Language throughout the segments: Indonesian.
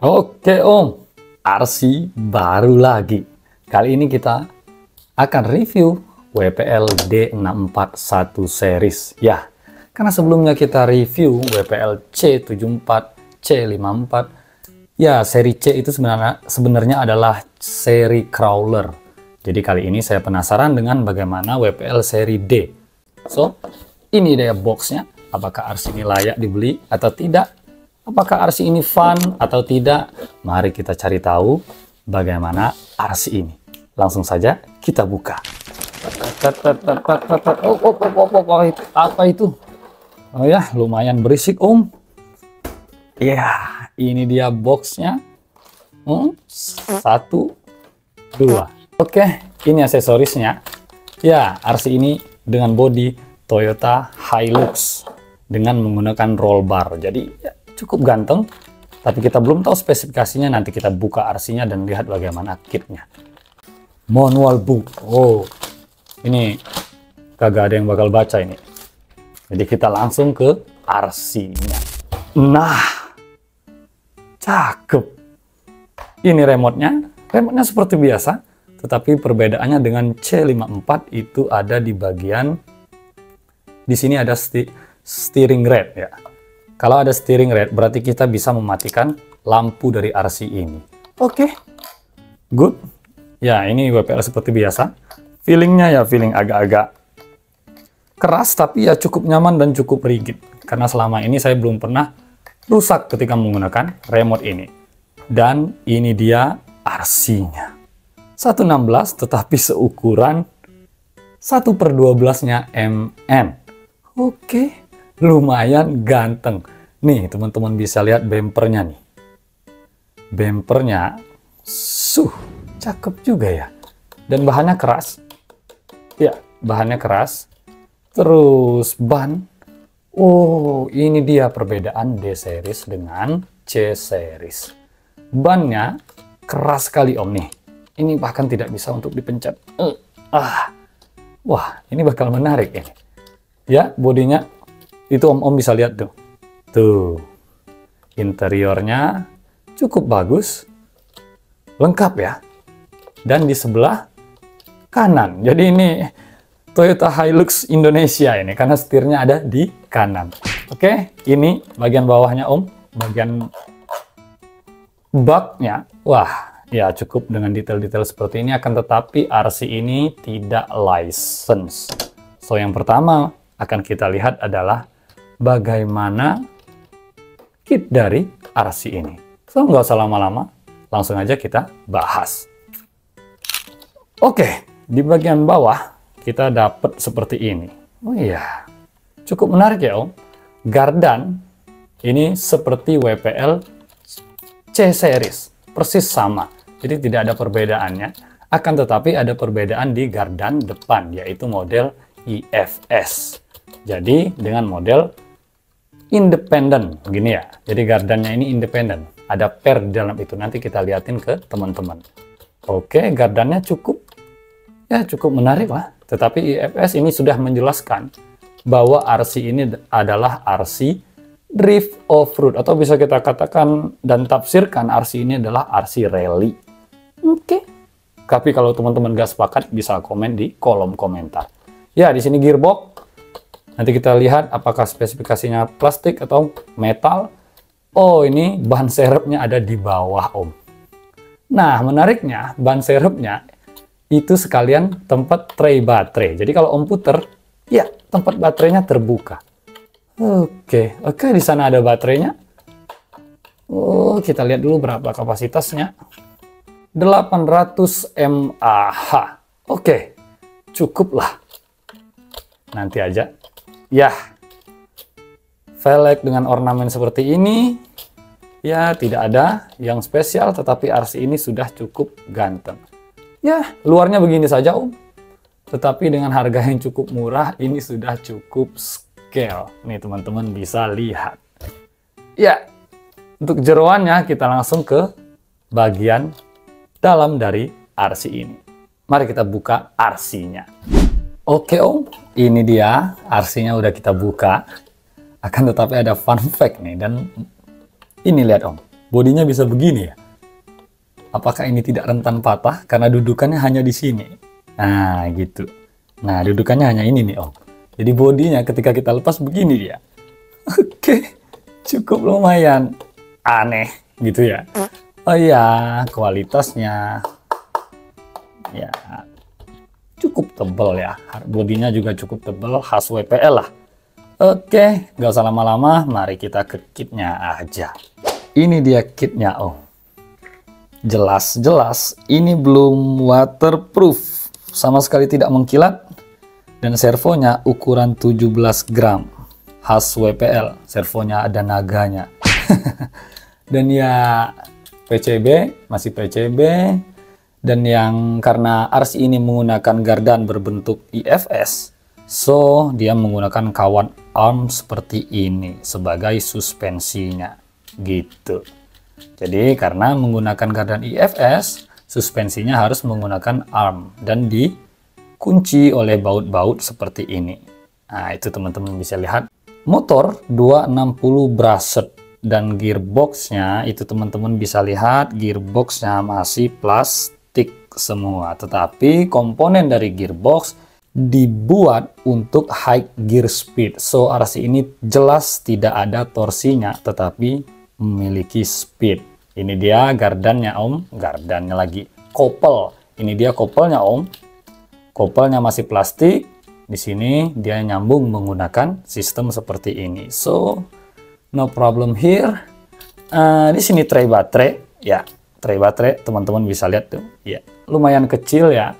Oke Om, RC baru lagi. Kali ini kita akan review WPL D641 series. Ya, karena sebelumnya kita review WPL C74, C54. Ya, seri C itu sebenarnya adalah seri crawler. Jadi kali ini saya penasaran dengan bagaimana WPL seri D. So, ini dia boxnya. Apakah RC ini layak dibeli atau tidak? Apakah RC ini fun atau tidak? Mari kita cari tahu bagaimana RC ini. Langsung saja kita buka. Apa itu? Oh ya, lumayan berisik Om. Ya, ini dia boxnya. 1, 2. Oke, ini aksesorisnya. Ya, RC ini dengan bodi Toyota Hilux dengan menggunakan roll bar. Jadi ya, cukup ganteng, tapi kita belum tahu spesifikasinya. Nanti kita buka RC-nya dan lihat bagaimana kitnya. Manual book. Oh, ini kagak ada yang bakal baca ini. Jadi kita langsung ke RC-nya. Nah, cakep. Ini remote-nya. Remote-nya seperti biasa, tetapi perbedaannya dengan C54 itu ada di bagian di sini ada steering red ya. Kalau ada steering red, berarti kita bisa mematikan lampu dari RC ini. Oke, good. Ya, ini WPL seperti biasa. Feelingnya ya feeling agak-agak keras, tapi ya cukup nyaman dan cukup rigid. Karena selama ini saya belum pernah rusak ketika menggunakan remote ini. Dan ini dia RC-nya. 116 tetapi seukuran 1/12-nya mm. Oke. Lumayan ganteng. Nih, teman-teman bisa lihat bempernya nih. Bempernya, cakep juga ya. Dan bahannya keras. Ya, bahannya keras. Terus ban. Oh, ini dia perbedaan D series dengan C series. Bannya keras sekali Om nih. Ini bahkan tidak bisa untuk dipencet. Wah, ini bakal menarik ini. Ya, bodinya. Itu Om bisa lihat tuh. Tuh. Interiornya cukup bagus. Lengkap ya. Dan di sebelah kanan. Jadi ini Toyota Hilux Indonesia ini. Karena setirnya ada di kanan. Oke. Ini bagian bawahnya Om. Bagian baknya. Wah. Ya cukup dengan detail-detail seperti ini. Akan tetapi RC ini tidak license. So yang pertama akan kita lihat adalah bagaimana kit dari RC ini. So, nggak usah lama-lama, langsung aja kita bahas. Oke, di bagian bawah kita dapat seperti ini. Oh iya, cukup menarik ya Om. Gardan ini seperti WPL C series, persis sama. Jadi tidak ada perbedaannya. Akan tetapi ada perbedaan di gardan depan, yaitu model IFS. Jadi dengan model independen begini ya. Jadi gardannya ini independen. Ada per di dalam itu. Nanti kita liatin ke teman-teman. Oke, gardannya cukup menarik lah. Tetapi IFS ini sudah menjelaskan bahwa RC ini adalah RC drift off-road, atau bisa kita katakan dan tafsirkan RC ini adalah RC rally. Oke. Tapi kalau teman-teman gak sepakat bisa komen di kolom komentar. Ya, di sini gearbox. Nanti kita lihat apakah spesifikasinya plastik atau metal. Oh, ini ban serepnya ada di bawah Om. Nah, menariknya ban serepnya itu sekalian tempat tray baterai. Jadi kalau Om puter, ya tempat baterainya terbuka. Oke, di sana ada baterainya. Oh, kita lihat dulu berapa kapasitasnya. 800 mAh. Oke, cukup lah. Nanti aja. Ya, velg dengan ornamen seperti ini. Ya, tidak ada yang spesial, tetapi RC ini sudah cukup ganteng. Ya, luarnya begini saja Om. Tetapi dengan harga yang cukup murah, ini sudah cukup scale. Nih teman-teman bisa lihat. Ya, untuk jeroannya kita langsung ke bagian dalam dari RC ini. Mari kita buka RC-nya. Oke Om, ini dia RC-nya udah kita buka. Akan tetapi ada fun fact nih, dan ini lihat Om, bodinya bisa begini ya? Apakah ini tidak rentan patah karena dudukannya hanya di sini? Nah, gitu. Nah, dudukannya hanya ini nih, Om. Jadi bodinya ketika kita lepas begini dia. Oke, cukup lumayan aneh gitu ya. Oh iya, kualitasnya ya cukup tebal ya. Bodinya juga cukup tebal, khas WPL lah. Oke, nggak usah lama-lama, mari kita ke kitnya aja. Ini dia kitnya, Om. Jelas-jelas ini belum waterproof, sama sekali tidak mengkilat, dan servonya ukuran 17 gram, khas WPL, servonya ada naganya. Dan ya PCB, masih PCB, dan yang karena RC ini menggunakan gardan berbentuk IFS, so dia menggunakan kawan arm seperti ini sebagai suspensinya, gitu. Jadi karena menggunakan gardan IFS, suspensinya harus menggunakan arm dan dikunci oleh baut-baut seperti ini. Nah, itu teman-teman bisa lihat. Motor 260 brushed dan gearboxnya itu teman-teman bisa lihat gearboxnya masih plastik semua. Tetapi komponen dari gearbox dibuat untuk high gear speed. So RC ini jelas tidak ada torsinya, tetapi memiliki speed. Ini dia gardannya, Om. Gardannya lagi. Kopel. Ini dia kopelnya, Om. Kopelnya masih plastik. Di sini dia nyambung menggunakan sistem seperti ini. So, no problem here. Di sini tray baterai. Ya, tray baterai teman-teman bisa lihat tuh. Ya, lumayan kecil ya.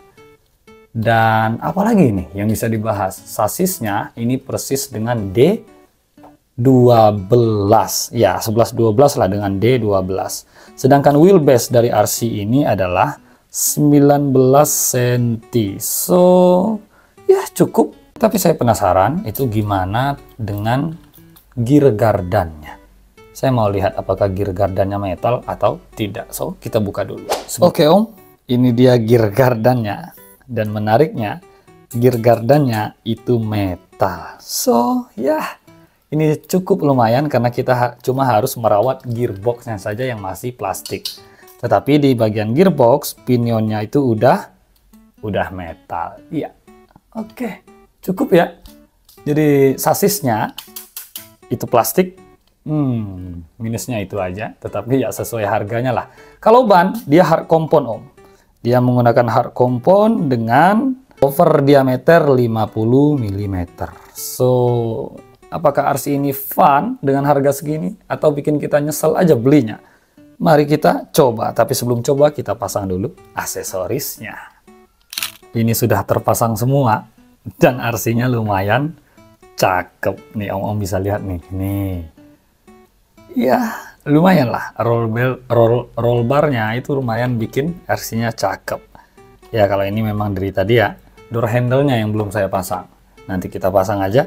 Dan apalagi nih yang bisa dibahas? Sasisnya ini persis dengan D12 ya, 11-12 lah dengan D12. Sedangkan wheelbase dari RC ini adalah 19 cm. So ya cukup. Tapi saya penasaran itu gimana dengan gear gardannya. Saya mau lihat apakah gear gardannya metal atau tidak. So kita buka dulu. Oke, Om, ini dia gear gardannya. Dan menariknya gear gardannya itu metal. So ya, ini cukup lumayan karena kita cuma harus merawat gearboxnya saja yang masih plastik. Tetapi di bagian gearbox, pinionnya itu udah metal. Iya. Oke, cukup ya. Jadi sasisnya itu plastik. Minusnya itu aja. Tetapi ya sesuai harganya lah. Kalau ban, dia hard compound, Om. Dia menggunakan hard compound dengan over diameter 50 mm. So, apakah RC ini fun dengan harga segini atau bikin kita nyesel aja belinya? Mari kita coba, tapi sebelum coba kita pasang dulu aksesorisnya. Ini sudah terpasang semua dan RC-nya lumayan cakep nih, Om bisa lihat nih. Nih. Ya, lumayan lah. Roll barnya itu lumayan bikin RC-nya cakep. Ya, kalau ini memang dari tadi ya, door handle-nya yang belum saya pasang. Nanti kita pasang aja.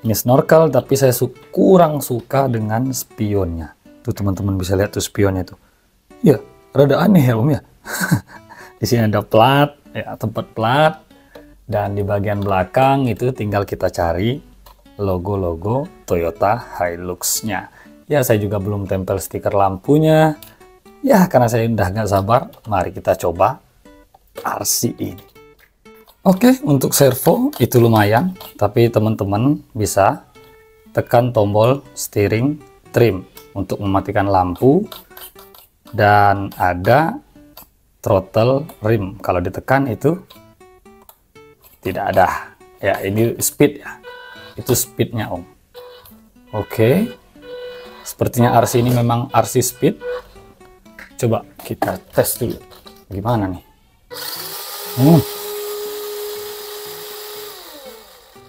Ini snorkel, tapi saya kurang suka dengan spionnya. Tuh teman-teman bisa lihat tuh spionnya tuh. Ya, rada aneh ya, Om ya. Di sini ada plat, ya tempat plat. Dan di bagian belakang itu tinggal kita cari logo-logo Toyota Hilux-nya. Ya, saya juga belum tempel stiker lampunya. Ya, karena saya udah nggak sabar, mari kita coba RC ini. Oke, untuk servo itu lumayan, tapi teman-teman bisa tekan tombol steering trim untuk mematikan lampu, dan ada throttle rim. Kalau ditekan itu tidak ada. Ya, ini speed ya. Itu speednya, Om. Oke. Sepertinya RC ini memang RC speed. Coba kita tes dulu. Gimana nih?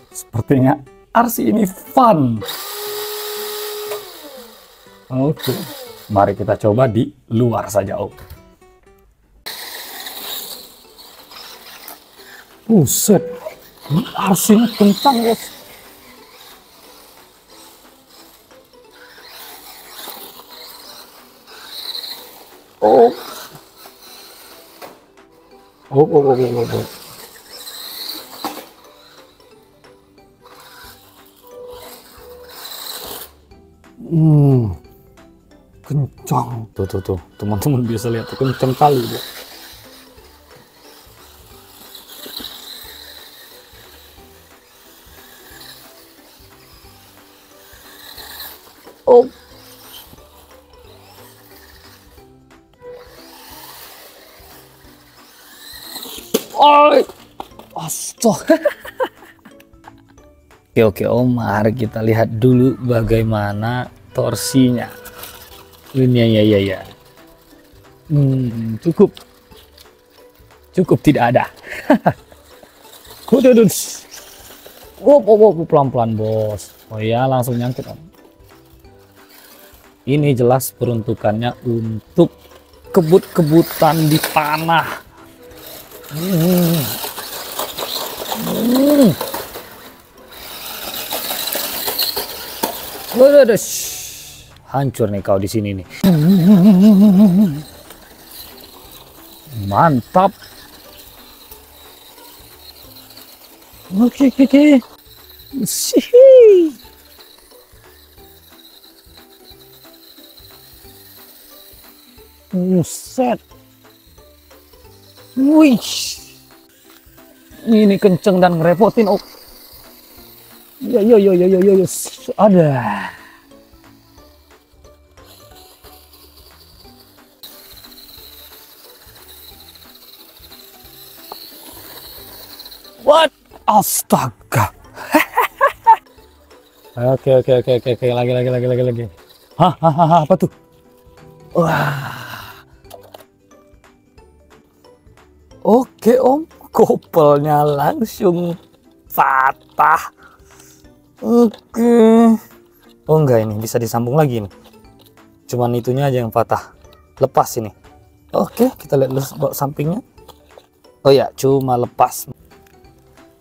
Sepertinya RC ini fun. Oke, mari kita coba di luar saja, Om. Buset, RC-nya kencang, guys. Oh. kencang. Tuh, teman-teman bisa lihat tuh, kencang kali dia. Oh. Oh. Astaga. Oke Om, mari kita lihat dulu bagaimana torsinya. Ini ya. Cukup tidak ada. Udah. Pelan-pelan bos. Oh ya, langsung nyangkut Om. Ini jelas peruntukannya untuk kebut-kebutan di tanah. Waduh, hancur nih kau di sini nih. Mantap. Oke. Sih. Buset. Wih. Ini kenceng dan ngerepotin. Oh. Yo. Ada. What? Astaga. Oke. Lagi. Hah, apa tuh? Wah. Oke Om, kopelnya langsung patah. Oke. Oh enggak, ini bisa disambung lagi nih. Cuman itunya aja yang patah. Lepas ini. Oke, kita lihat dulu sampingnya. Oh ya, cuma lepas.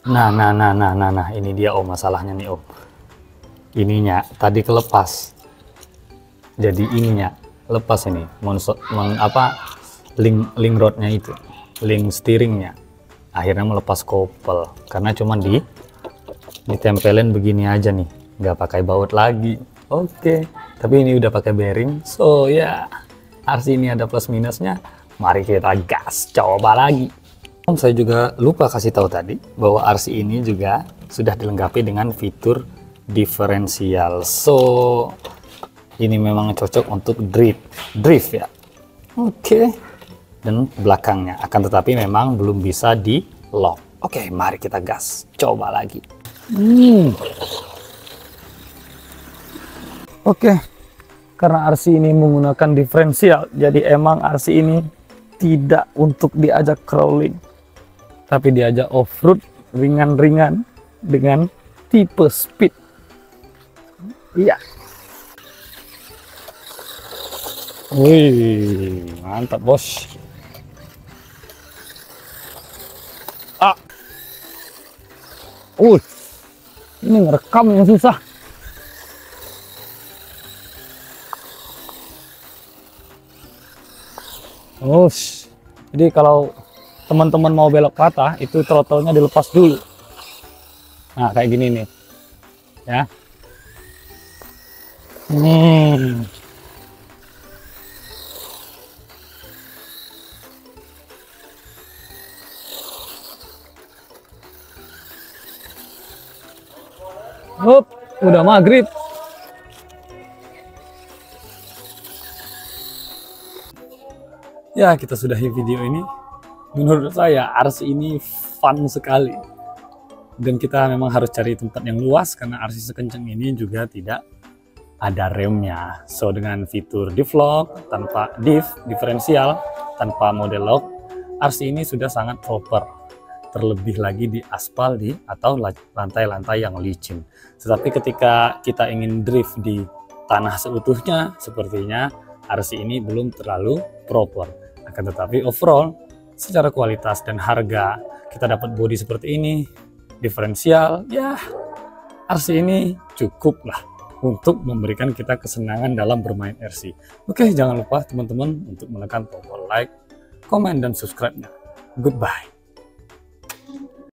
Nah, ini dia Om masalahnya nih Om. Ininya tadi kelepas. Jadi ininya lepas ini. Link rodnya itu. Link steeringnya. Akhirnya melepas kopel karena cuman ditempelin begini aja nih, nggak pakai baut lagi. Oke, tapi ini udah pakai bearing, so ya RC ini ada plus minusnya. Mari kita gas, coba lagi. Saya juga lupa kasih tahu tadi bahwa RC ini juga sudah dilengkapi dengan fitur diferensial, so ini memang cocok untuk drift ya. Oke, dan belakangnya akan tetapi memang belum bisa di lock. Oke, mari kita gas, coba lagi. Oke, karena RC ini menggunakan diferensial, jadi emang RC ini tidak untuk diajak crawling, tapi diajak off-road ringan-ringan dengan tipe speed. Iya. Wih, mantap bos. Ini ngerekam yang susah. Jadi kalau teman-teman mau belok patah, itu throttle-nya dilepas dulu. Nah, kayak gini nih. Ya. Udah maghrib. Ya, kita sudahi video ini. Menurut saya RC ini fun sekali. Dan kita memang harus cari tempat yang luas karena RC sekencang ini juga tidak ada remnya. So dengan fitur diff lock, tanpa diferensial, tanpa model lock, RC ini sudah sangat proper. Terlebih lagi di aspal atau lantai-lantai yang licin. Tetapi ketika kita ingin drift di tanah seutuhnya, sepertinya RC ini belum terlalu proper. Akan tetapi overall, secara kualitas dan harga, kita dapat bodi seperti ini, diferensial, ya RC ini cukup lah untuk memberikan kita kesenangan dalam bermain RC. Oke, jangan lupa teman-teman untuk menekan tombol like, komen, dan subscribe-nya. Goodbye.